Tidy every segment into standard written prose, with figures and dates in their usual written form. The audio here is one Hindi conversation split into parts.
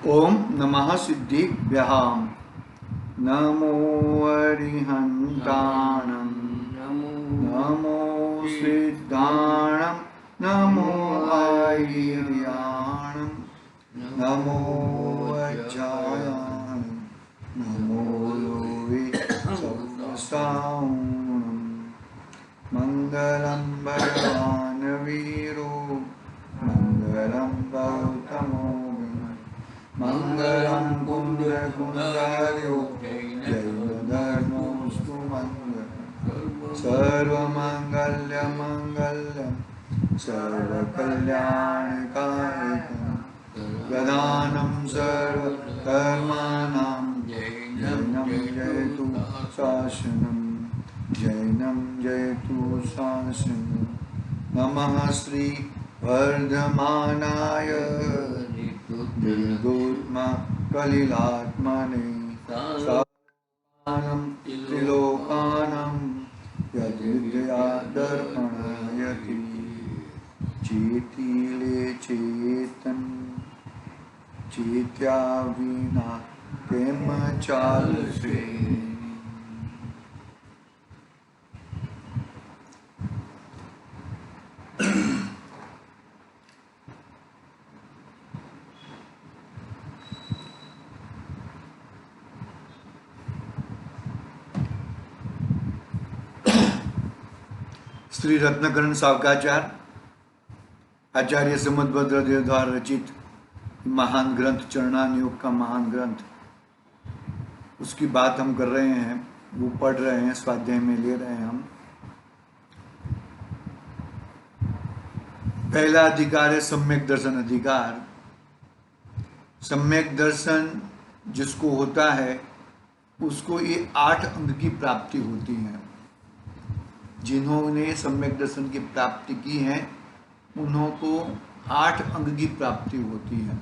ओम नमः सिद्धिभ्यः। नमो अरिहन्ताणं, नमो सिद्धाणं, नमो आयर्याणं, नमो अज्जायाणं, नमो लोवे सौसाऊणं। मंगलं भगवान् वीरो, मंगलं गौतमो, मंगलं पुण्डरीकाक्षो, जैवधर्मोऽस्तु मंगलम्। सर्वमंगलमंगल्यं सर्वकल्याणकारिकं, प्रधानं सर्वकर्माणां, जैनं जयतु शासनं, जैनं जयतु शासनं। नमः श्री वर्धमानाय निर्गुणा कलिलात्मने, सानं त्रिलोकानं यद्विद्या दर्पणयति। चेतिले चेतन चेत्या विना केम चालसे। श्री रत्नकरण सावकाचार्य आचार्य समदभद्र देव द्वारा रचित महान ग्रंथ, चरणानुयोग का महान ग्रंथ, उसकी बात हम कर रहे हैं, वो पढ़ रहे हैं, स्वाध्याय में ले रहे हैं हम। पहला अधिकार है सम्यक दर्शन अधिकार। सम्यक दर्शन जिसको होता है उसको ये 8 अंग की प्राप्ति होती है। जिन्होंने सम्यक दर्शन की प्राप्ति की है उन्हों को 8 अंग की प्राप्ति होती है।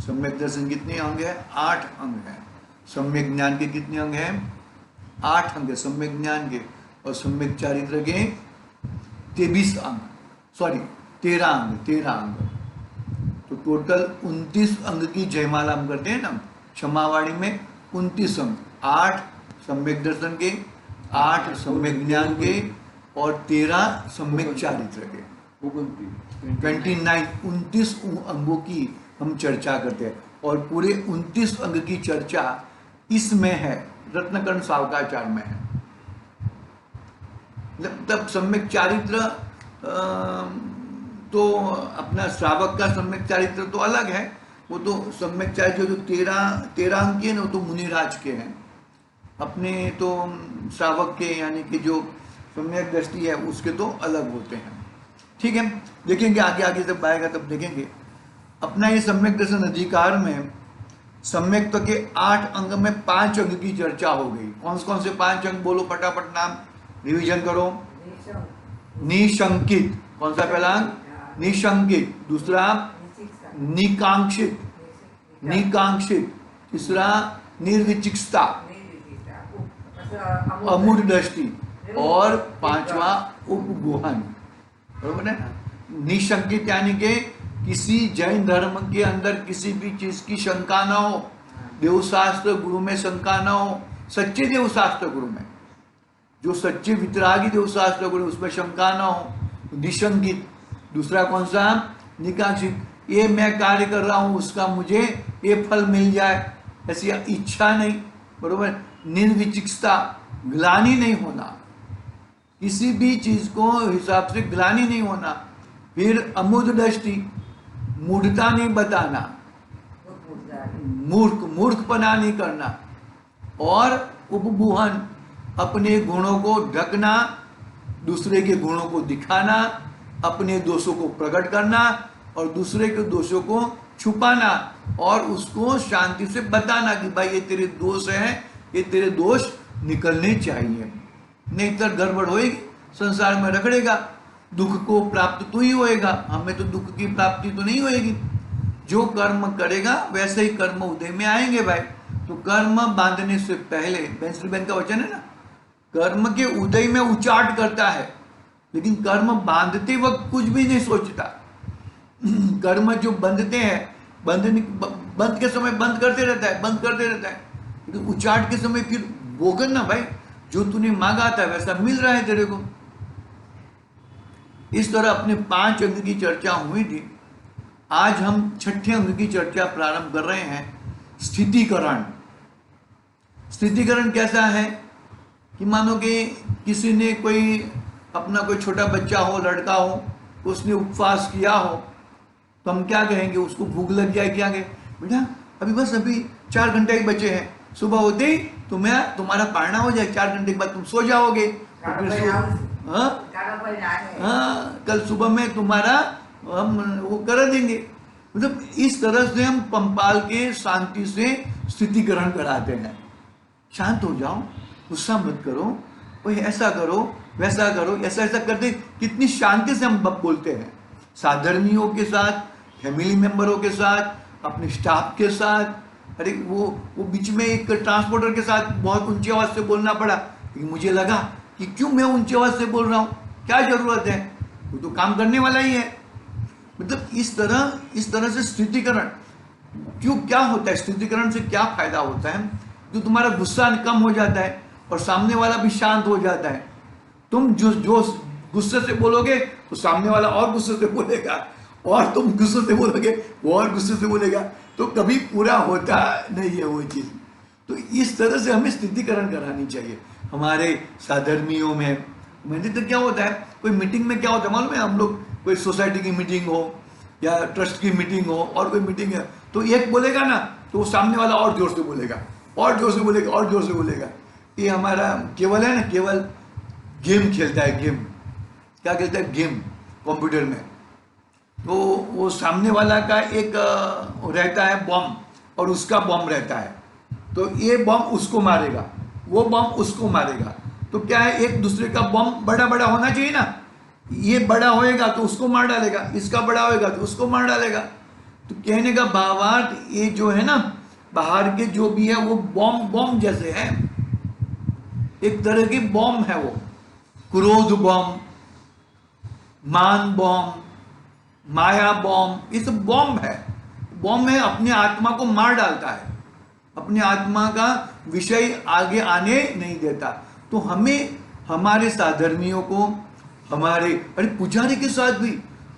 सम्यक दर्शन कितने अंग है? 8 अंग है। सम्यक ज्ञान के कितने अंग हैं? 8 अंग है सम्यक ज्ञान के, और सम्यक चारित्र के 23 अंग, सॉरी 13 अंग, 13 अंग। तो टोटल 29 अंग की जयमाला हम करते हैं ना क्षमावाणी में। 29 अंग, 8 सम्यक दर्शन के, 8 सम्यक ज्ञान के और 13 सम्यक चारित्र के। 29 अंगों की हम चर्चा करते हैं, और पूरे 29 अंग की चर्चा इसमें है, रत्नकरण सावकाचार्य में है। तब सम्यक चारित्र तो अपना श्रावक का सम्यक चारित्र तो अलग है, वो तो सम्यक चारित्र जो 13 अंग के ना, वो तो मुनिराज के हैं। अपने तो श्रावक के यानी कि जो सम्यक दृष्टि है उसके तो अलग होते हैं। ठीक है, देखेंगे आगे आगे जब आएगा तब देखेंगे। अपना ये सम्यक दर्शन अधिकार में सम्यक तो के 8 अंग में 5 अंग की चर्चा हो गई। कौन से 5 अंग बोलो फटाफट, नाम रिवीजन करो। निशंकित, कौन सा पहला अंग? निशंकित। दूसरा निकांक्षित, निकांक्षित। तीसरा निर्विचिकित्सा, अमूढ़ दृष्टि, और 5वां उपगुहन। बरोबर है। निशंकित यानी कि किसी जैन धर्म के अंदर किसी भी चीज की शंका ना हो, देवशास्त्र गुरु में शंका ना हो, सच्चे देवशास्त्र गुरु में, जो सच्चे वितरागी देवशास्त्र गुरु उसमें शंका ना हो, निशंकित। दूसरा कौन सा? निकांक्षित, ये मैं कार्य कर रहा हूं उसका मुझे ये फल मिल जाए ऐसी इच्छा नहीं। बरोबर। निर्विचिकित्सा, ग्लानि नहीं होना, किसी भी चीज को हिसाब से ग्लानि नहीं होना। फिर अमूढ़ दृष्टि, मूढ़ता नहीं बताना, मूर्खपना नहीं करना। और उपगुहन, अपने गुणों को ढकना, दूसरे के गुणों को दिखाना, अपने दोषों को प्रकट करना और दूसरे के दोषों को छुपाना, और उसको शांति से बताना कि भाई ये तेरे दोष हैं, ये तेरे दोष निकलने चाहिए, नहीं तो गड़बड़ होएगी, संसार में रगड़ेगा, दुख को प्राप्त तो ही होएगा, हमें तो दुख की प्राप्ति तो नहीं होएगी। जो कर्म करेगा वैसे ही कर्म उदय में आएंगे भाई। तो कर्म बांधने से पहले, बेंसलबैन का वचन है ना, कर्म के उदय में उचाट करता है, लेकिन कर्म बांधते वक्त कुछ भी नहीं सोचता। कर्म जो बंधते हैं बंद के समय बंद करते रहता है, बंद करते रहता है, लेकिन उचाट के समय फिर बोकर ना भाई, जो तूने मांगा था वैसा मिल रहा है तेरे को। इस तरह अपने 5 अंग की चर्चा हुई थी। आज हम 6ठे अंग की चर्चा प्रारंभ कर रहे हैं, स्थितिकरण। स्थितिकरण कैसा है कि मानो कि किसी ने कोई अपना कोई छोटा बच्चा हो, लड़का हो, उसने उपवास किया हो, तो हम क्या कहेंगे, उसको भूख लग जाए, क्या कहें, बेटा अभी 4 घंटे ही बचे हैं, सुबह होते ही तुम्हारा पारना हो जाए, 4 घंटे के बाद तुम सो जाओगे, तो फिर हाँ कल सुबह में तुम्हारा हम वो कर देंगे। मतलब इस तरह से हम पंपाल के शांति से स्थितिकरण कराते हैं। शांत हो जाओ, गुस्सा मत करो, कोई ऐसा करो वैसा करो, ऐसा ऐसा करते कितनी शांति से हम बोलते हैं, साधर्मियों के साथ, फैमिली मेंबरों के साथ, अपने स्टाफ के साथ। अरे वो बीच में एक ट्रांसपोर्टर के साथ बहुत ऊंची आवाज से बोलना पड़ा, लेकिन मुझे लगा कि क्यों मैं ऊंची आवाज से बोल रहा हूँ, क्या जरूरत है, वो तो काम करने वाला ही है। मतलब इस तरह से स्थितिकरण क्यों, क्या होता है स्थितिकरण से, क्या फायदा होता है, तो तुम्हारा गुस्सा कम हो जाता है और सामने वाला भी शांत हो जाता है। तुम जो गुस्से से बोलोगे तो सामने वाला और गुस्से से बोलेगा, और तुम गुस्से से बोलोगे वो और गुस्से से बोलेगा, तो कभी पूरा होता नहीं है वो चीज। तो इस तरह से हमें स्थितिकरण करानी चाहिए हमारे साधर्मियों में। मैंने तो क्या होता है, कोई मीटिंग में क्या होता है मालूम है, हम लोग कोई सोसाइटी की मीटिंग हो या ट्रस्ट की मीटिंग हो और कोई मीटिंग है, तो एक बोलेगा ना तो वो सामने वाला और जोर से बोलेगा, और जोर से बोलेगा, और जोर से बोलेगा। ये हमारा केवल है ना, केवल गेम खेलता है, गेम क्या खेलता है, गेम कंप्यूटर में, तो वो सामने वाला का एक रहता है बम और उसका बम रहता है, तो ये बम उसको मारेगा, वो बम उसको मारेगा, तो क्या है, एक दूसरे का बम बड़ा बड़ा होना चाहिए ना, ये बड़ा होएगा तो उसको मार डालेगा, इसका बड़ा होएगा तो उसको मार डालेगा। तो कहने का भावार्थ ये जो है ना, बाहर के जो भी है वो बम जैसे है, एक तरह की बम है वो, क्रोध बम, मान बम, माया बम, ये सब बम है। बम है, अपने आत्मा को मार डालता है, अपने आत्मा का विषय आगे आने नहीं देता। तो हमें हमारे साधर्मियों को, हमारे अरे पुजारी के साथ भी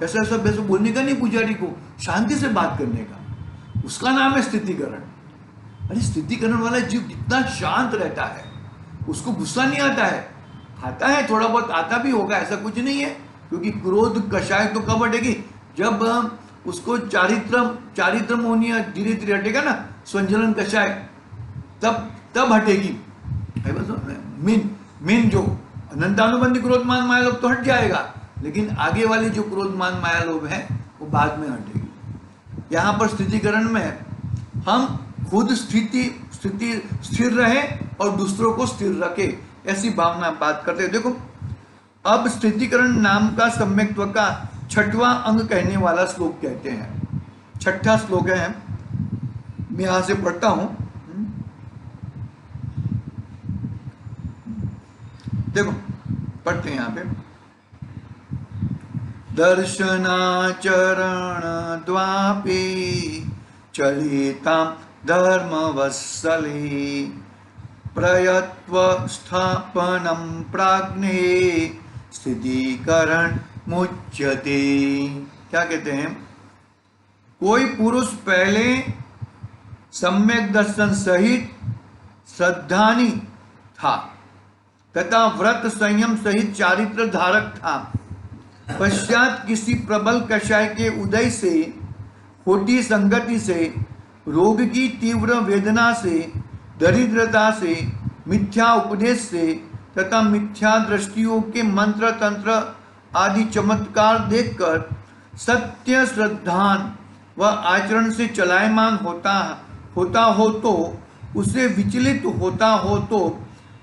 ऐसा ऐसा वैसा बोलने का नहीं, पुजारी को शांति से बात करने का, उसका नाम है स्थितिकरण। अरे स्थितिकरण वाला जीव कितना शांत रहता है, उसको गुस्सा नहीं आता है, आता है थोड़ा बहुत, आता भी होगा, ऐसा कुछ नहीं है, क्योंकि क्रोध कषाय तो कब हटेगी, जब उसको चारित्र होनी धीरे धीरे हटेगा ना, संजलन कषाय, तब हटेगी। मीन जो अनंतानुबंधी क्रोध मान माया लोभ तो हट जाएगा, लेकिन आगे वाली जो क्रोध मान माया लोभ है वो बाद में हटेगी। यहाँ पर स्थितिकरण में हम खुद स्थिर रहे और दूसरों को स्थिर रखे, ऐसी भावना बात करते हैं। देखो अब स्थितिकरण नाम का सम्यक्त्व का 6वां अंग कहने वाला श्लोक कहते हैं। 6ठा श्लोक है, मैं यहां से पढ़ता हूं, देखो पढ़ते हैं यहां पे, दर्शनाचरण द्वापे चलितां धर्मवत्सले प्रयत्व स्थापनम प्राज्ञे स्थितिकरण मुच्यते। क्या कहते हैं, कोई पुरुष पहले सम्यक दर्शन सहित श्रद्धानी था तथा व्रत संयम सहित चारित्र धारक था, पश्चात किसी प्रबल कषाय के उदय से, खोटी संगति से, रोग की तीव्र वेदना से, दरिद्रता से, मिथ्या उपदेश से तथा मिथ्या दृष्टियों के मंत्र तंत्र आदि चमत्कार देखकर सत्य श्रद्धान व आचरण से चलायमान होता हो तो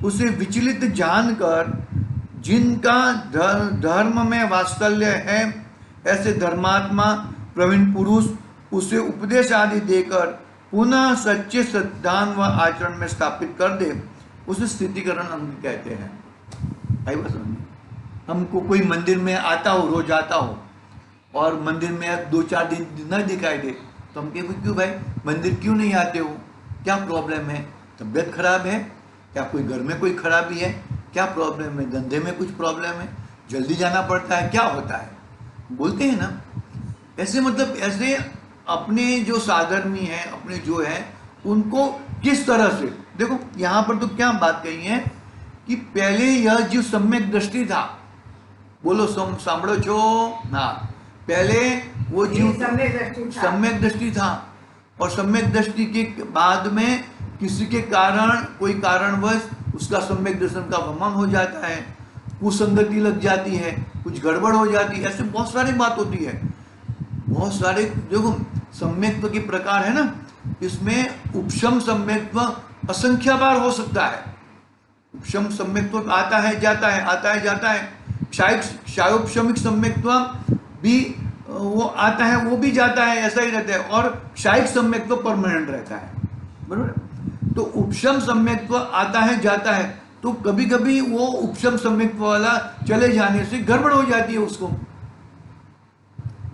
उसे विचलित जानकर जिनका धर्म में वात्सल्य है, ऐसे धर्मात्मा प्रवीण पुरुष उसे उपदेश आदि देकर पुनः सच्चे श्रद्धान व आचरण में स्थापित कर दे, उसे स्थितिकरण अंग कहते हैं। आई बात समझ, हमको कोई मंदिर में आता हो, रोज आता हो, और मंदिर में 2-4 दिन न दिखाई दे, तो हम कहेंगे क्यों भाई मंदिर क्यों नहीं आते हो, क्या प्रॉब्लम है, तबीयत खराब है, क्या कोई घर में कोई खराबी है, क्या प्रॉब्लम है, धंधे में कुछ प्रॉब्लम है, जल्दी जाना पड़ता है, क्या होता है, बोलते हैं ना। ऐसे मतलब ऐसे अपने जो साधर्मी है, अपने जो है उनको किस तरह से देखो। यहाँ पर तो क्या बात कही है कि पहले यह जो सम्यक दृष्टि था, बोलो सांभळो छो ना, पहले वो जीव सम्यक दृष्टि था, और सम्यक दृष्टि के बाद में किसी के कारण कोई कारणवश उसका सम्यक दर्शन का भ्रमण हो जाता है, कुसंगति लग जाती है, कुछ गड़बड़ हो जाती है, ऐसे बहुत सारी बात होती है। बहुत सारे देखो सम्यक्त्व के प्रकार है ना, इसमें उपशम सम्यक्त्व असंख्य बार हो सकता है। उपशम सम्यक्त्व आता है जाता है, आता है जाता है। क्षायोपशमिक सम्यक्त्व भी वो आता है वो भी जाता है, ऐसा ही रहता है। और क्षायिक सम्यक्त्व परमानेंट रहता है, बराबर। तो उपशम सम्यक्त्व आता है जाता है, तो कभी कभी वो उपशम सम्यक्त्व वाला चले जाने से गड़बड़ हो जाती है, उसको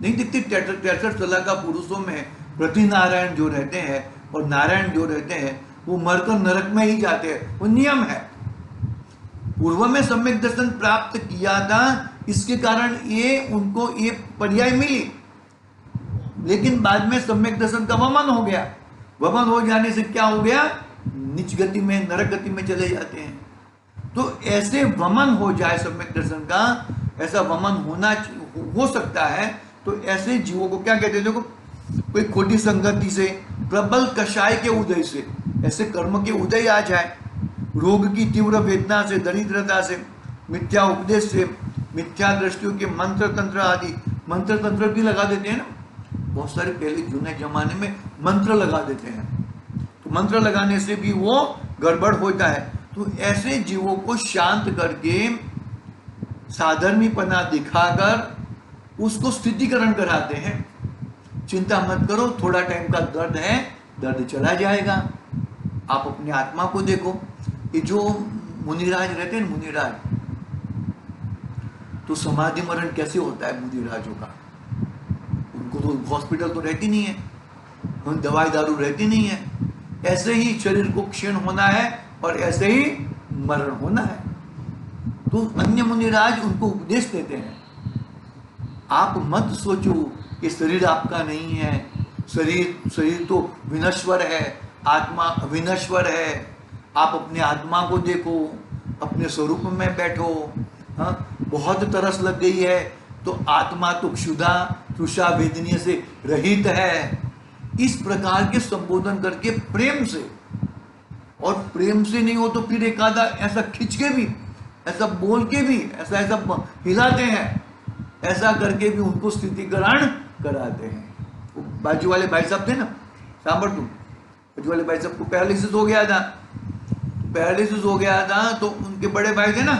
नहीं दिखती। 63 तला का पुरुषों में प्रति नारायण जो रहते हैं और नारायण जो रहते हैं वो मरकर नरक में ही जाते हैं, वो नियम है। पूर्व में सम्यक दर्शन प्राप्त किया था, इसके कारण ये उनको ये पर्याय मिली, लेकिन बाद में सम्यक दर्शन का वमन हो गया। वमन हो जाने से क्या हो गया, नीच गति में, नरक गति में चले जाते हैं। तो ऐसे वमन हो जाए सम्यक दर्शन का, ऐसा वमन होना हो सकता है, तो ऐसे जीवों को क्या कहते हैं, देखो कोई खोटी संगति से, प्रबल कषाय के उदय से, ऐसे कर्म के उदय आ जाए, रोग की तीव्र वेदना से, दरिद्रता से, मिथ्या उपदेश से, मिथ्या दृष्टियों के मंत्र तंत्र आदि, मंत्र तंत्र भी लगा देते हैं ना, बहुत सारे पहले जूने जमाने में मंत्र लगा देते हैं, तो मंत्र लगाने से भी वो गड़बड़ होता है। तो ऐसे जीवों को शांत करके साधर्मीपना दिखाकर उसको स्थितिकरण कराते हैं। चिंता मत करो, थोड़ा टाइम का दर्द है, दर्द चला जाएगा, आप अपनी आत्मा को देखो। ये जो मुनिराज रहते हैं, मुनिराज, तो समाधि मरण कैसे होता है मुनिराजों का, उनको तो हॉस्पिटल तो रहती नहीं है, दवाई दारू रहती नहीं है, ऐसे ही शरीर को क्षीण होना है और ऐसे ही मरण होना है। तो अन्य मुनिराज उनको उपदेश देते हैं, आप मत सोचो कि शरीर आपका नहीं है, शरीर तो विनश्वर है, आत्मा विनश्वर है, आप अपने आत्मा को देखो, अपने स्वरूप में बैठो। हाँ, बहुत तरस लग गई है तो आत्मा तो क्षुधा तृषा वेदनीय से रहित है। इस प्रकार के संबोधन करके प्रेम से, और प्रेम से नहीं हो तो फिर एक आधा ऐसा खींच के भी, ऐसा बोल के भी, ऐसा ऐसा हिलाते हैं, ऐसा करके भी उनको स्थितिकरण कराते हैं। वो बाजू वाले भाई साहब थे ना, सांबर तुम, बाजू वाले भाई साहब को पैरालिसिस हो गया था, तो उनके बड़े भाई थे ना,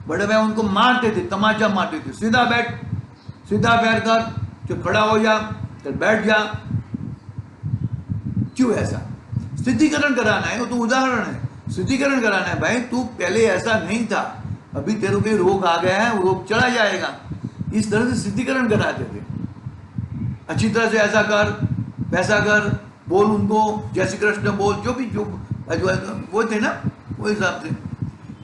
बड़े भाई उनको मारते थे, तमाचा मारते थे, सीधा बैठ कर, जो खड़ा हो जा, तो बैठ जा। क्यों ऐसा? स्थितिकरण कराना है, वो तो उदाहरण है, स्थितिकरण कराना है। भाई तू पहले ऐसा नहीं था, अभी तेरे को रोग आ गया है, वो रोग चला जाएगा, इस तरह से स्थितिकरण कराते थे। अच्छी तरह से ऐसा कर, वैसा कर, बोल उनको, जय श्री कृष्ण बोल, जो भी जो वो थे ना, वो हिसाब से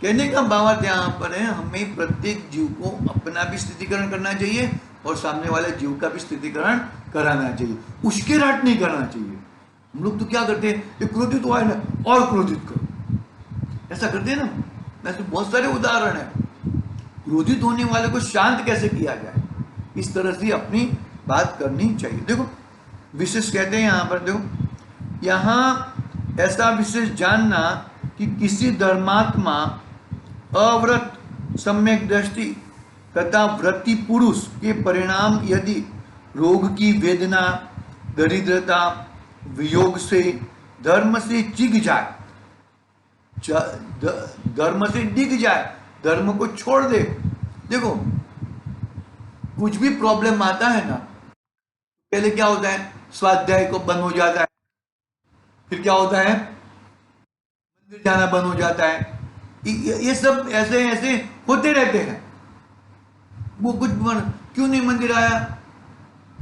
कहने का भाव यहाँ पर है, हमें प्रत्येक जीव को अपना भी स्थितिकरण करना चाहिए और सामने वाले जीव का भी स्थितिकरण कराना चाहिए, उसके राट नहीं करना चाहिए। हम लोग तो क्या करते हैं, ये क्रोधित हुआ है ना, और क्रोधित करो, ऐसा करते हैं ना। ऐसे बहुत सारे उदाहरण है, क्रोधित होने वाले को शांत कैसे किया जाए, इस तरह से अपनी बात करनी चाहिए। देखो विशेष कहते हैं यहाँ पर, देखो यहाँ ऐसा विशेष जानना कि किसी धर्मात्मा अव्रत सम्यक दृष्टि तथा व्रति पुरुष के परिणाम यदि रोग की वेदना, दरिद्रता, वियोग से, धर्म से चिग जाए, धर्म से डिग जाए, धर्म को छोड़ दे। देखो कुछ भी प्रॉब्लम आता है ना, पहले क्या होता है, स्वाध्याय को बंद हो जाता है, फिर क्या होता है, मंदिर जाना बंद हो जाता है, ये सब ऐसे ऐसे होते रहते हैं। वो कुछ क्यों नहीं मंदिर आया,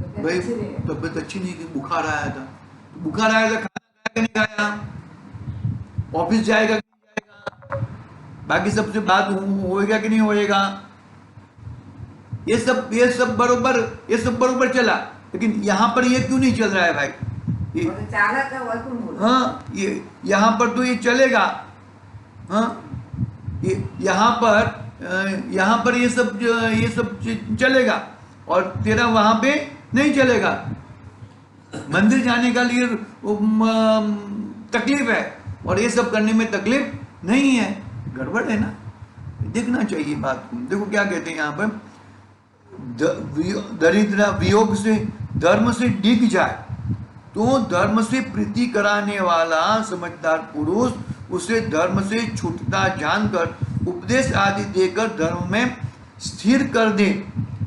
भाई तबीयत अच्छी नहीं थी, बुखार आया था, तो बुखार आया था, खाना खाया कि नहीं खाया, ऑफिस जाएगा कि नहीं जाएगा, बाकी सबसे बात होएगा कि नहीं होएगा, ये सब बरोबर चला, लेकिन यहाँ पर ये क्यों नहीं चल रहा है भाई? हाँ, ये यहाँ पर तो ये चलेगा, हाँ, यहाँ पर ये सब चलेगा, और तेरा वहां पे नहीं चलेगा। मंदिर जाने का लिए तकलीफ है, और ये सब करने में तकलीफ नहीं है, गड़बड़ है ना, देखना चाहिए बात को। देखो क्या कहते हैं यहाँ पर, दरिद्र वियोग से धर्म से डिग जाए तो धर्म से प्रीति कराने वाला समझदार पुरुष उसे धर्म से छूटता जानकर उपदेश आदि देकर धर्म में स्थिर कर दे,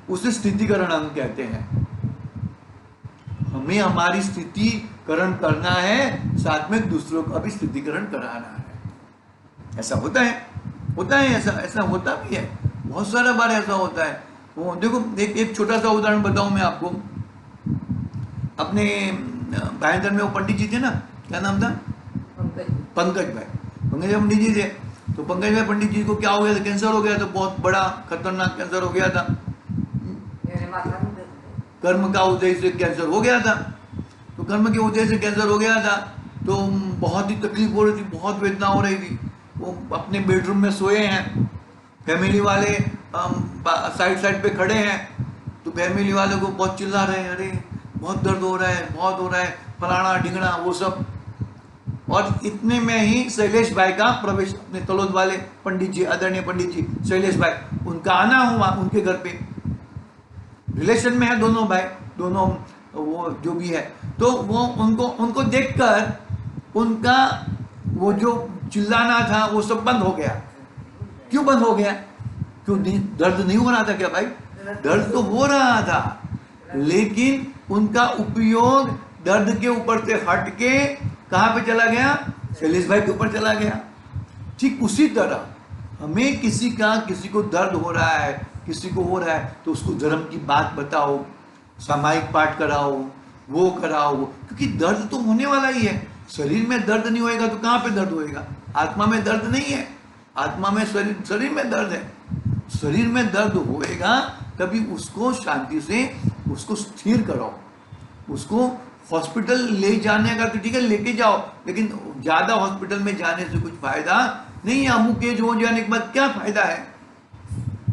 उसे स्थितिकरण हम कहते हैं। हमें हमारी स्थितिकरण करना है, साथ में दूसरों का भी स्थितिकरण कराना है। ऐसा होता है, ऐसा होता भी है, बहुत सारा बार ऐसा होता है। वो देखो, एक छोटा सा उदाहरण बताऊं मैं आपको। अपने भाईंदर में वो पंडित जी थे ना, क्या नाम था? पंकज भाई पंडित जी थे। तो पंकज भाई पंडित जी को क्या हो गया था? कैंसर हो गया था, बहुत बड़ा खतरनाक कैंसर हो गया था। कर्म का उदय से कैंसर हो गया था। तो कर्म के उदय से कैंसर हो गया था, तो बहुत ही तकलीफ हो रही थी, बहुत वेदना हो रही थी। वो अपने बेडरूम में सोए हैं, फैमिली वाले साइड पे खड़े हैं, तो फैमिली वाले को बहुत चिल्ला रहे हैं, अरे बहुत दर्द हो रहा है, बहुत हो रहा है, फलाना ढिंगना वो सब। और इतने में ही शैलेश भाई का प्रवेश, अपने तलोद वाले पंडित जी, आदरणीय पंडित जी शैलेश भाई, उनका आना हुआ उनके घर पे। रिलेशन में है दोनों भाई, दोनों वो जो भी है। तो वो उनको देखकर उनका वो जो चिल्लाना था वो सब बंद हो गया। क्यों बंद हो गया? क्यों नहीं? दर्द नहीं हो रहा था क्या भाई? दर्द तो हो रहा था, लेकिन उनका उपयोग दर्द के ऊपर से हट के कहां पे चला गया? शैलेश भाई के ऊपर चला गया। ठीक उसी तरह हमें किसी को दर्द हो रहा है, किसी को हो रहा है, तो उसको धर्म की बात बताओ, सामायिक पाठ कराओ, वो कराओ, क्योंकि दर्द तो होने वाला ही है। शरीर में दर्द नहीं होएगा तो कहां पे दर्द होएगा? आत्मा में दर्द नहीं है, आत्मा में शरीर में दर्द है। शरीर में दर्द होएगा तभी उसको शांति से उसको स्थिर करो। उसको हॉस्पिटल ले जाने का तो ठीक है, लेके जाओ, लेकिन ज्यादा हॉस्पिटल में जाने से कुछ फायदा नहीं है। अमुक एज हो जाने के बाद क्या फायदा है?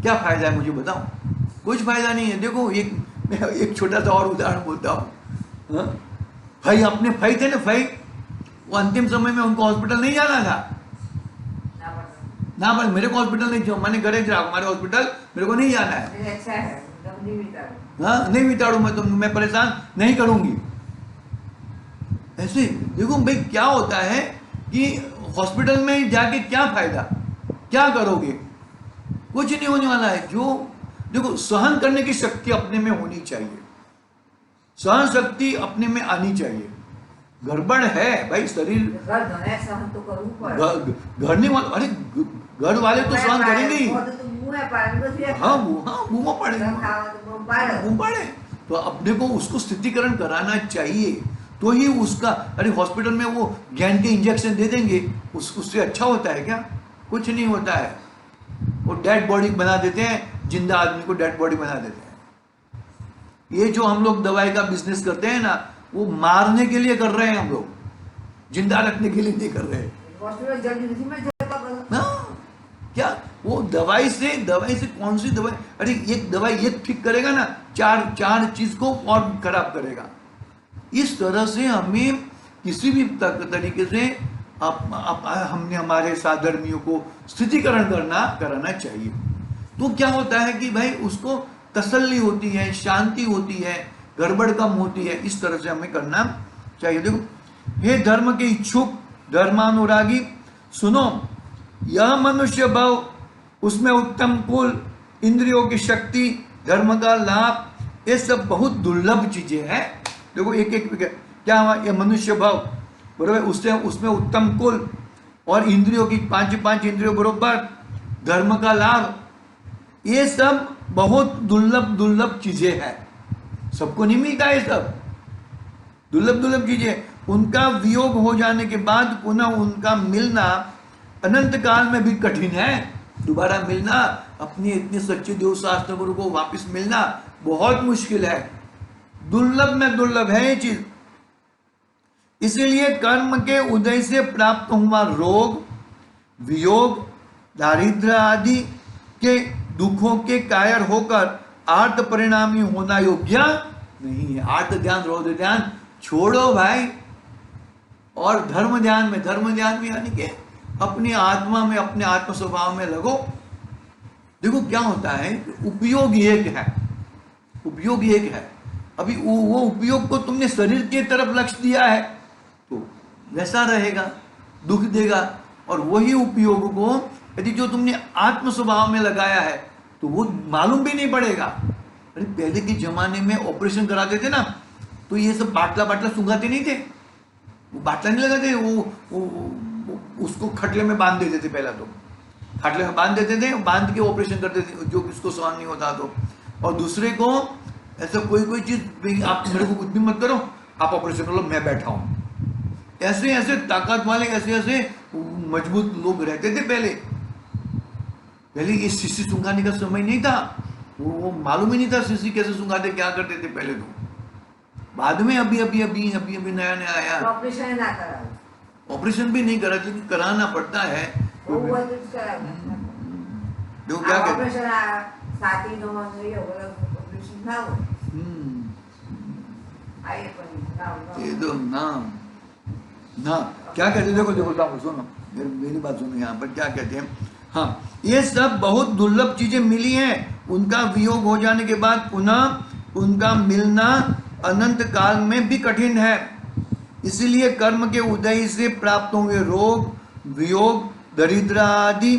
क्या फायदा है मुझे बताओ? कुछ फायदा नहीं है। देखो एक छोटा सा और उदाहरण बोलता हूँ। भाई अपने भाई थे ना, भाई वो अंतिम समय में उनको हॉस्पिटल नहीं जाना था ना, पर मेरे को हॉस्पिटल नहीं, मैंने घरे जा, हमारे हॉस्पिटल मेरे को नहीं जाना है। अच्छा है, हाँ नहीं बिताड़ू मैं, तो मैं परेशान नहीं करूंगी। ऐसे देखो भाई क्या होता है कि हॉस्पिटल में जाके क्या फायदा, क्या करोगे? कुछ नहीं होने वाला है। जो देखो, सहन करने की शक्ति अपने में होनी चाहिए, सहन शक्ति अपने में आनी चाहिए। गड़बड़ है भाई, शरीर सहन तो करूं, घर नहीं वाले, अरे घर वाले तो सहन करेंगे ही। हाँ मुंह में पड़े, तो अपने को उसको स्थितिकरण कराना चाहिए, तो ही उसका। अरे हॉस्पिटल में वो ज्ञान के इंजेक्शन दे देंगे, उससे अच्छा होता है क्या? कुछ नहीं होता है। वो डेड बॉडी बना देते हैं, जिंदा आदमी को डेड बॉडी बना देते हैं। ये जो हम लोग दवाई का बिजनेस करते हैं ना, वो मारने के लिए कर रहे हैं हम लोग, जिंदा रखने के लिए नहीं कर रहे हैं। क्या वो दवाई से कौन सी दवाई? अरे एक दवाई एक ठीक करेगा ना, चार चीज को और खराब करेगा। इस तरह से हमें किसी भी तरीके से हमने हमारे साधर्मियों को स्थितिकरण कराना चाहिए। तो क्या होता है कि भाई उसको तसल्ली होती है, शांति होती है, गड़बड़ कम होती है। इस तरह से हमें करना चाहिए। देखो, हे धर्म के इच्छुक धर्मानुरागी, सुनो, यह मनुष्य भाव, उसमें उत्तम कुल, इंद्रियों की शक्ति, धर्म का लाभ, ये सब बहुत दुर्लभ चीजें हैं। देखो एक क्या हुआ, ये मनुष्य भाव बरोबर, उसमें उत्तम कुल और इंद्रियों की पांच इंद्रियों बरोबर, धर्म का लाभ, ये सब बहुत दुर्लभ चीजें हैं। सबको नहीं मिलता है सब, दुर्लभ दुर्लभ चीजें। उनका वियोग हो जाने के बाद पुनः उनका मिलना अनंत काल में भी कठिन है। दोबारा मिलना, अपनी इतने सच्चे देव शास्त्र गुरु को वापस मिलना बहुत मुश्किल है, दुर्लभ में दुर्लभ है ये चीज। इसीलिए कर्म के उदय से प्राप्त हुआ रोग, वियोग, दारिद्र्य आदि के दुखों के कायर होकर आर्त परिणामी होना योग्य नहीं है। आर्त ध्यान, रौद्र ध्यान छोड़ो भाई, और धर्म ध्यान में यानी कि अपनी आत्मा में, अपने आत्म स्वभाव में लगो। देखो क्या होता है, उपयोग एक है, उपयोग एक है। अभी वो उपयोग को तुमने शरीर की तरफ लक्ष्य दिया है तो वैसा रहेगा, दुख देगा। और वही उपयोग को यदि जो तुमने आत्म स्वभाव में लगाया है तो वो मालूम भी नहीं पड़ेगा। अरे पहले के जमाने में ऑपरेशन कराते थे ना, तो ये सब बाटला बाटला सुंघाते नहीं थे, वो बाटला नहीं लगाते, वो उसको खटले में बांध देते थे। पहला तो खटले में बांध देते थे, बांध के ऑपरेशन करते थे जो किसको सहन नहीं होता तो। और दूसरे को ऐसा कोई चीज, आप मेरे को कुछ भी मत करो, आप ऑपरेशन कर लो, मैं बैठा हूं। ऐसे ऐसे ताकत वाले, ऐसे ऐसे मजबूत लोग रहते थे पहले। पहले ये शीशी सुंघाने का समय नहीं था, वो मालूम ही नहीं था शीशी कैसे सुंघाते, क्या करते थे पहले तो। बाद में अभी नया नया आया। ऑपरेशन ना करा, ऑपरेशन भी नहीं करा, लेकिन कराना पड़ता है। जो क्या कहते ना क्या कहते, देखो सुनो मेरी बात सुनो, यहाँ पर क्या कहते हैं। हाँ, ये सब बहुत दुर्लभ चीजें मिली हैं। उनका वियोग हो जाने के बाद पुनः उनका मिलना अनंत काल में भी कठिन है। इसीलिए कर्म के उदय से प्राप्त हुए रोग, वियोग, दरिद्र आदि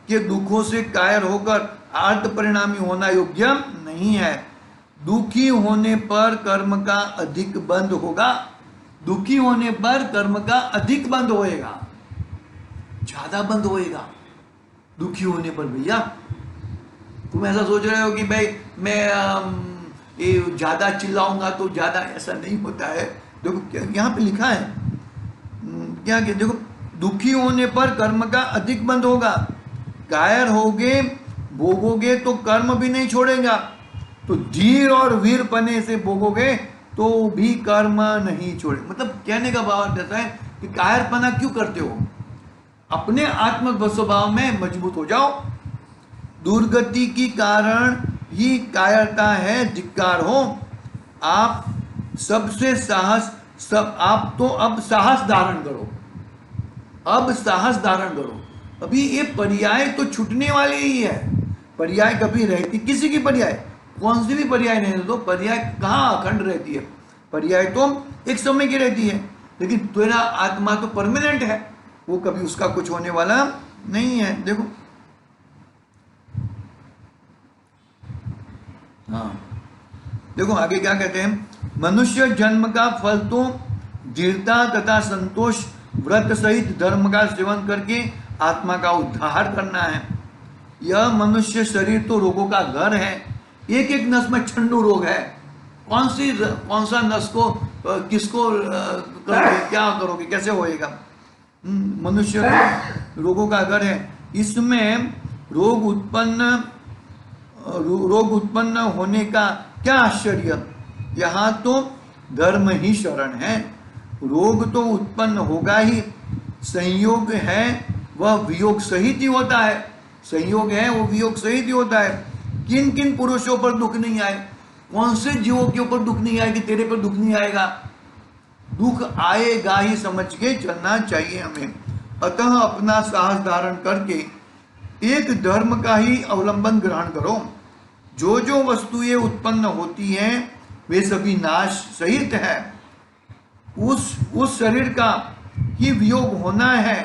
के दुखों से कायर होकर आर्त परिणामी होना योग्य नहीं है। दुखी होने पर कर्म का अधिक बंध होगा, दुखी होने पर कर्म का अधिक बंध होएगा, ज्यादा बंद होएगा दुखी होने पर। भैया तुम ऐसा सोच रहे हो कि भाई मैं ये ज्यादा चिल्लाऊंगा तो ज्यादा, ऐसा नहीं होता है। देखो यहाँ पे लिखा है क्या कि देखो, दुखी होने पर कर्म का अधिक बंध होगा, कायर होगे भोगोगे तो कर्म भी नहीं छोड़ेगा, तो धीर और वीर पने से भोगोगे तो भी कर्म नहीं छोड़े। मतलब कहने का भाव रहता है कि कायरपना क्यों करते हो, अपने आत्म स्वभाव में मजबूत हो जाओ। दुर्गति की कारण ही कायरता है, धिक्कार हो। आप सबसे साहस, सब आप तो अब साहस धारण करो, अब साहस धारण करो। अभी ये पर्याय तो छूटने वाली ही है, पर्याय कभी रहती, किसी की पर्याय, कौन सी भी पर्याय नहीं तो पर्याय कहाँ अखंड रहती है। पर्याय तो एक समय की रहती है, लेकिन तेरा आत्मा तो परमानेंट है, वो कभी उसका कुछ होने वाला नहीं है। देखो हाँ, देखो आगे क्या कहते हैं, मनुष्य जन्म का फल तो दृढ़ता तथा संतोष, व्रत सहित धर्म का सेवन करके आत्मा का उद्धार करना है। यह मनुष्य शरीर तो रोगों का घर है, एक एक नस में छंडू रोग है। कौन सा नस को किसको करोगे, क्या करोगे, कैसे होएगा। मनुष्य रोगों का घर है, इसमें रोग उत्पन्न होने का क्या आश्चर्य। यहाँ तो धर्म ही शरण है, रोग तो उत्पन्न होगा ही। संयोग है वह वियोग सहित ही होता है, संयोग है वो वियोग सहित ही होता है। किन किन पुरुषों पर दुख नहीं आए, कौन से जीवों के ऊपर दुख नहीं आएगी, तेरे पर दुख नहीं आएगा, दुख आएगा ही समझ के चलना चाहिए हमें। अतः अपना साहस धारण करके एक धर्म का ही अवलंबन ग्रहण करो। जो जो वस्तुएं उत्पन्न होती हैं वे सभी नाश सहित है, उस शरीर का ही वियोग होना है,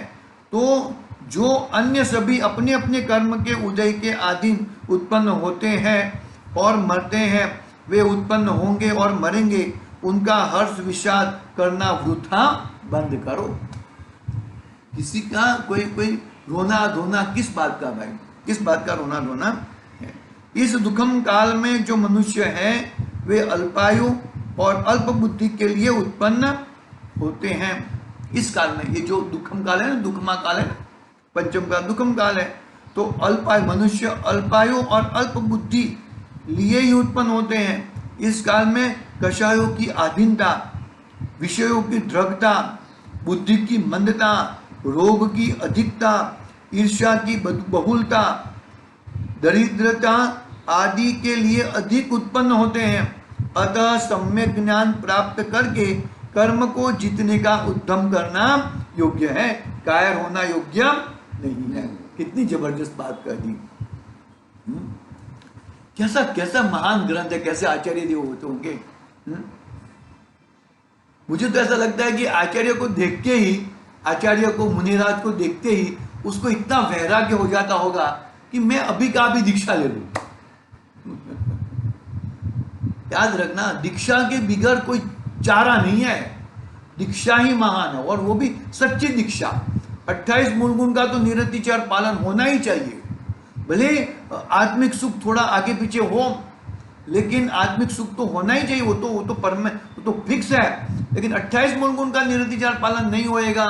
तो जो अन्य सभी अपने अपने कर्म के उदय के अधीन उत्पन्न होते हैं और मरते हैं, वे उत्पन्न होंगे और मरेंगे, उनका हर्ष विषाद करना वृथा बंद करो। किसी का कोई रोना धोना किस बात का भाई, किस बात का रोना धोना है। इस दुखम काल में जो मनुष्य है वे अल्पायु और अल्प बुद्धि के लिए उत्पन्न होते हैं। इस काल में, ये जो दुखम काल है ना, दुखमा काल है ना, पंचम काल दुखम काल है, तो अल्पायु मनुष्य अल्पायु और अल्प बुद्धि लिए ही उत्पन्न होते हैं। इस काल में कषायों की आधीनता, विषयों की दृढ़ता, बुद्धि की मंदता, रोग की अधिकता, ईर्ष्या की बहुलता, दरिद्रता आदि के लिए अधिक उत्पन्न होते हैं। अतः सम्यक ज्ञान प्राप्त करके कर्म को जीतने का उद्यम करना योग्य है, कायर होना योग्य नहीं है। कितनी जबरदस्त बात कर दी। कैसा कैसा महान ग्रंथ है, कैसे आचार्य देव होते होंगे। मुझे तो ऐसा लगता है कि आचार्य को देखते ही, आचार्य को, मुनिराज को देखते ही उसको इतना वैराग्य हो जाता होगा कि मैं अभी का अभी दीक्षा ले लूं। याद रखना, दीक्षा के बिगड़ कोई चारा नहीं है, दीक्षा ही महान है, और वो भी सच्ची दीक्षा। 28 मूल गुण का तो निरतिचार पालन होना ही चाहिए। भले आत्मिक सुख थोड़ा आगे पीछे हो, लेकिन आत्मिक सुख तो होना ही चाहिए, वो तो फिक्स है। लेकिन 28 मूल गुण का निरतिचार पालन नहीं होएगा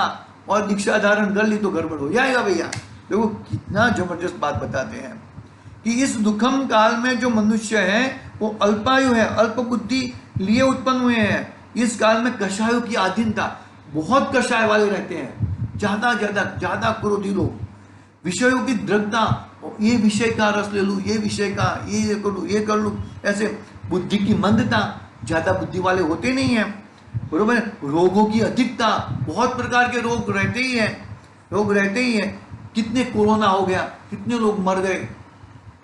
और दीक्षा धारण कर ली तो गड़बड़ हो जाएगा भैया। देखो कितना जबरदस्त बात बताते हैं कि इस दुखम काल में जो मनुष्य है वो अल्पायु है, अल्प बुद्धि लिए उत्पन्न हुए हैं। इस काल में कषायों की अधीनता, बहुत कषाय वाले रहते हैं, ज्यादा क्रोधी लोग, विषयों की दृढ़ता, ये विषय का रस ले लूं, ये विषय का ये कर लूं, ये कर लूं, ऐसे बुद्धि की मंदता, ज्यादा बुद्धि वाले होते नहीं है, बरोबर। रोगों की अधिकता, बहुत प्रकार के रोग रहते ही हैं। कितने कोरोना हो गया, कितने लोग मर गए,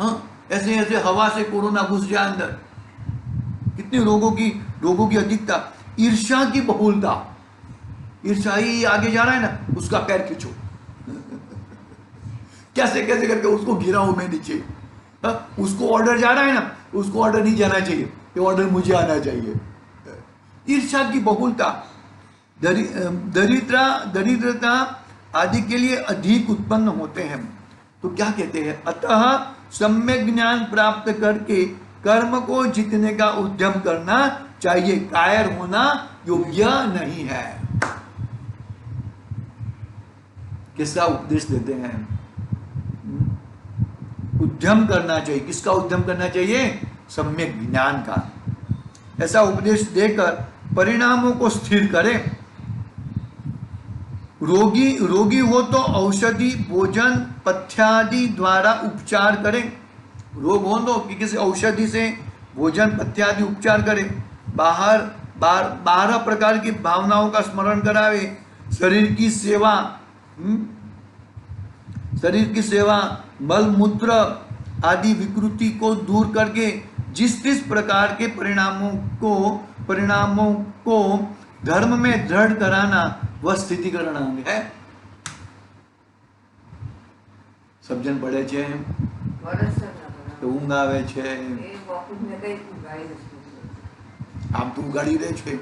हाँ, ऐसे ऐसे हवा से कोरोना घुस जाए अंदर। कितने रोगों की अधिकता, ईर्ष्या की बहुलता, ईर्ष्या ही आगे जा रहा है ना, उसका पैर खींचो कैसे कैसे करके उसको गिराओ मैं नीचे, उसको ऑर्डर जा रहा है ना, उसको ऑर्डर नहीं जाना चाहिए, ये ऑर्डर मुझे आना चाहिए। ईर्ष्या की बहुलता, दरिद्रता आदि के लिए अधिक उत्पन्न होते हैं। तो क्या कहते हैं, अतः सम्यक ज्ञान प्राप्त करके कर्म को जीतने का उद्यम करना चाहिए, कायर होना योग्य नहीं है। किसका उपदेश देते हैं, उद्यम करना चाहिए। किसका उद्यम करना चाहिए, सम्यक ज्ञान का। ऐसा उपदेश देकर परिणामों को स्थिर करें। रोगी हो तो औषधि, भोजन, पथ्यादि द्वारा उपचार करें। रोग हो तो किसी औषधि से, भोजन, पथ्यादि उपचार करें। 12 प्रकार की भावनाओं का स्मरण करावे। शरीर की सेवा, मल मूत्र आदि विकृति को दूर करके जिस प्रकार के परिणामों को धर्म में दृढ़ कराना वह स्थितिकरण अंग है। सब जन पढ़े छे तो ઊંઘ આવે છે, આમ તો ઉગાડી રહે છે,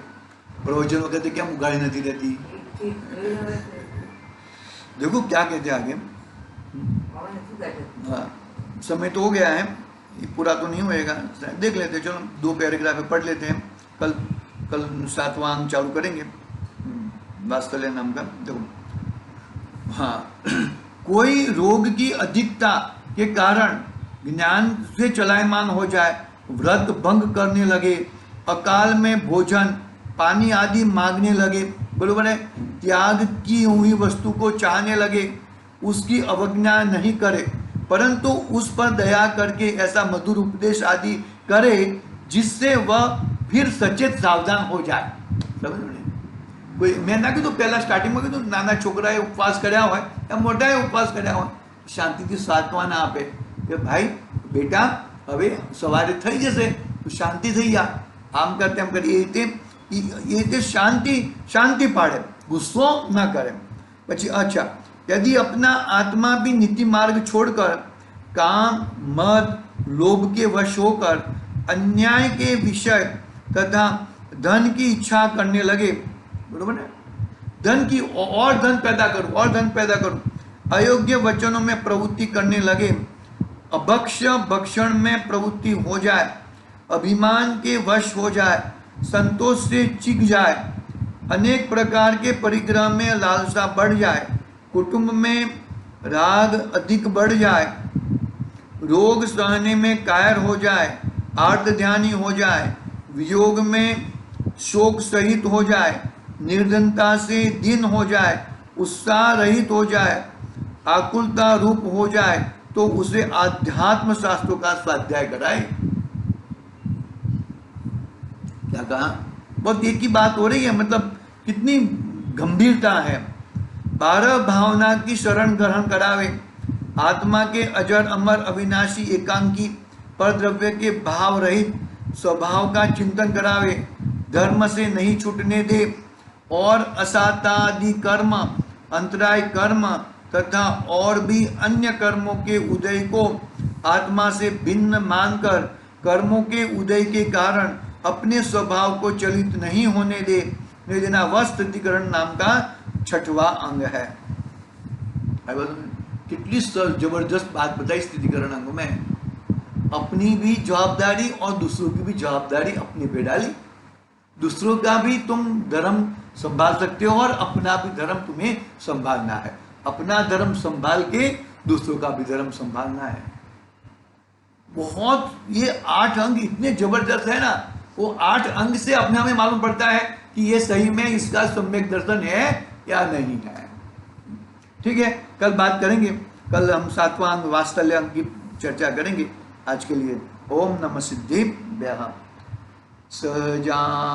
પ્રવચન વખતે કેમ ઉગાડી નથી રહેતી? देखो क्या कहते हैं आगे। हाँ, समय तो हो गया है, पूरा तो नहीं होएगा, देख लेते हैं, चलो 2 पैराग्राफ पढ़ लेते हैं। कल 7वां अंक चालू करेंगे वात्सल्य नाम का। देखो, हाँ, कोई रोग की अधिकता के कारण ज्ञान से चलायमान हो जाए, व्रत भंग करने लगे, अकाल में भोजन पानी आदि मांगने लगे, बरोबर है, त्याग की हुई वस्तु को चाहने लगे, उसकी अवज्ञा नहीं करे, परंतु उस पर दया करके ऐसा मधुर उपदेश आदि करे जिससे वह फिर सचेत सावधान हो जाए। कोई मैं ना कीधुं पहला स्टार्टिंग में कीधुं नाना छोकराए उपवास कर्या होय या मोटाए उपवास कर्या होय, शांतिथी साधवा ना आपे કે ભાઈ બેટા હવે સવારે થઈ જશે, તું શાંતિ થઈ જા, આમ કર તેમ कर, ये રીતે शांति पाड़े, गुस्सो ना करे। પછી अच्छा, यदि अपना आत्मा भी नीति मार्ग छोड़कर काम, मद, लोभ के वश होकर अन्याय के विषय तथा धन की इच्छा करने लगे, बरोबर है, धन की और धन पैदा करूं, अयोग्य वचनों में प्रवृत्ति करने लगे, अभक्ष्य भक्षण में प्रवृत्ति हो जाए, अभिमान के वश हो जाए, संतोष से चिक जाए, अनेक प्रकार के परिग्रह में लालसा बढ़ जाए, कुटुंब में राग अधिक बढ़ जाए, रोग सहने में कायर हो जाए, आर्त ध्यानी हो जाए, वियोग में शोक सहित हो जाए, निर्धनता से दीन हो जाए, उत्साह रहित हो जाए, आकुलता रूप हो जाए, तो उसे आध्यात्म शास्त्रों का स्वाध्याय कराए। क्या कहा? बहुत एक ही बात हो रही है, मतलब कितनी गंभीरता है। 12 भावना की शरण ग्रहण करावे, आत्मा के अजर अमर अविनाशी एकांकी पर द्रव्य के भाव रहित स्वभाव का चिंतन करावे, धर्म से नहीं छूटने दे और असातादि कर्म, अंतराय कर्म तथा और भी अन्य कर्मों के उदय को आत्मा से भिन्न मानकर कर्मों के उदय के कारण अपने स्वभाव को चलित नहीं होने देना वह स्थितिकरण नाम का 6वां अंग है। कितनी जबरदस्त बात बताई स्थितिकरण अंग में। अपनी भी जवाबदारी और दूसरों की भी जवाबदारी अपने पे डाली। दूसरों का भी तुम धर्म संभाल सकते हो और अपना भी धर्म तुम्हें संभालना है। अपना धर्म संभाल के दूसरों का भी धर्म संभालना है। बहुत ये 8 अंग इतने जबरदस्त है ना, वो 8 अंग से अपने हमें मालूम पड़ता है कि ये सही में इसका सम्यक दर्शन है या नहीं है। ठीक है, कल बात करेंगे। कल हम 7वां अंग वात्सल्य अंग की चर्चा करेंगे। आज के लिए ओम नमः सिद्धिभ्यः सहजानंदी।